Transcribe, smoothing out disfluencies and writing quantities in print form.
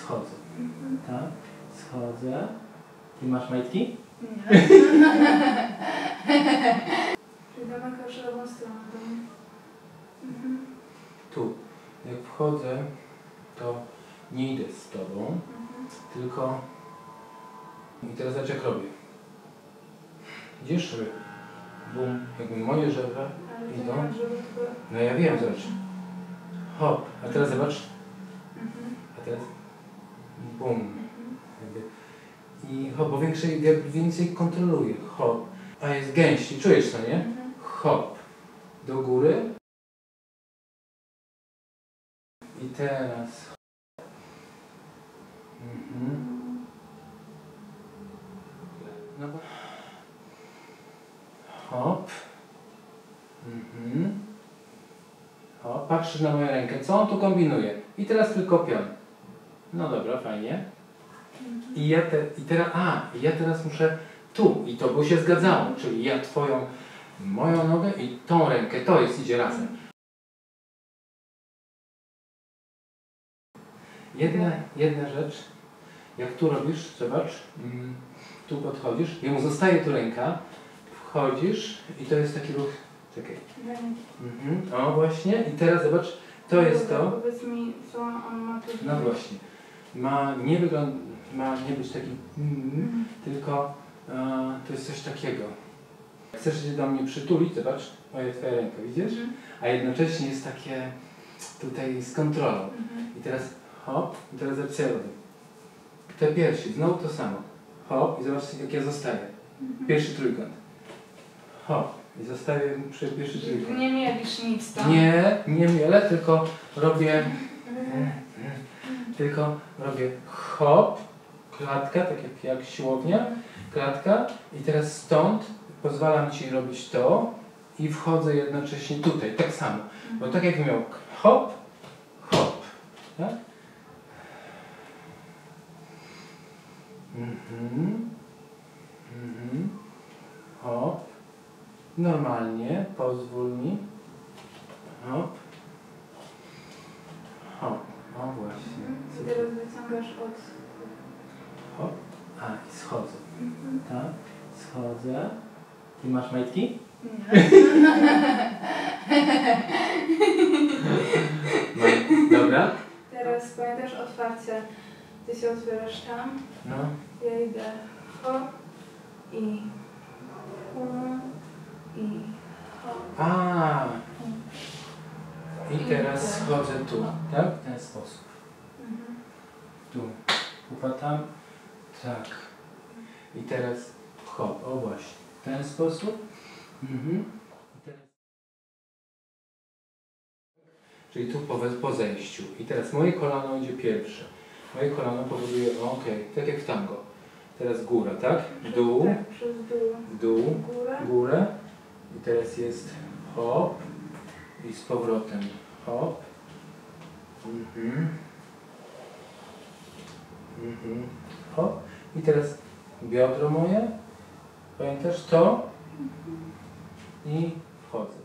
schodzę. Tak? Schodzę. I masz majtki? Nie. Czyli domykasz lewą stronę do mnie. Tu. Jak wchodzę, to nie idę z tobą, tylko... I teraz zobacz jak robię. Idziesz? Bum. Jakby moje żebra idą. No ja wiem, zobacz. Hop. A teraz zobacz. A teraz bum. I hop, bo więcej kontroluję. Hop. A jest gęściej. Czujesz to, nie? Hop. Do góry. I teraz. No bo... Hop. Hop. Patrzysz na moją rękę. Co on tu kombinuje? I teraz tylko pion. No dobra, fajnie. I ja teraz muszę tu. I to by się zgadzało. Czyli ja moją nogę i tą rękę. To idzie razem. Jedna rzecz. Jak tu robisz, zobacz. Tu podchodzisz. Jemu zostaje tu ręka. Wchodzisz i to jest taki ruch. Czekaj. O właśnie. I teraz zobacz. To jest to. Powiedz mi, co on ma tu. No właśnie. Ma nie być taki tylko to jest coś takiego. Chcesz się do mnie przytulić, zobacz, moja twoja ręka, widzisz? A jednocześnie jest takie tutaj z kontrolą. I teraz hop, i teraz zobacz co ja robię. Te piersi, znowu to samo. Hop i zobacz jak ja zostaję. Pierwszy trójkąt. Hop i zostaję przy pierwszy trójkąt. Nie mielisz nic tam. Nie mielę, tylko robię hop, klatka, tak jak siłownia, klatka i teraz stąd pozwalam ci robić to i wchodzę jednocześnie tutaj, tak samo. Bo tak jak miał hop, hop, tak? Hop, normalnie, pozwól mi, hop, hop. O właśnie. Teraz wyciągasz od... Hop. A, i schodzę. Tak? Schodzę. Ty masz majtki? Nie. Dobra. Teraz pamiętasz otwarcie. Ty się otwierasz tam. No. Ja idę hop i hop. A. I teraz schodzę tu, tak? W ten sposób. Tu. Upatam. Tak. I teraz hop, o właśnie. W ten sposób. I teraz... Czyli tu po zejściu. I teraz moje kolano idzie pierwsze. Moje kolano powoduje, tak jak w tango. Teraz góra, tak? Dół. Tak, przez dół. Dół. Górę. I teraz jest hop. I z powrotem hop. Hop. I teraz biodro moje. Pamiętasz to? I wchodzę.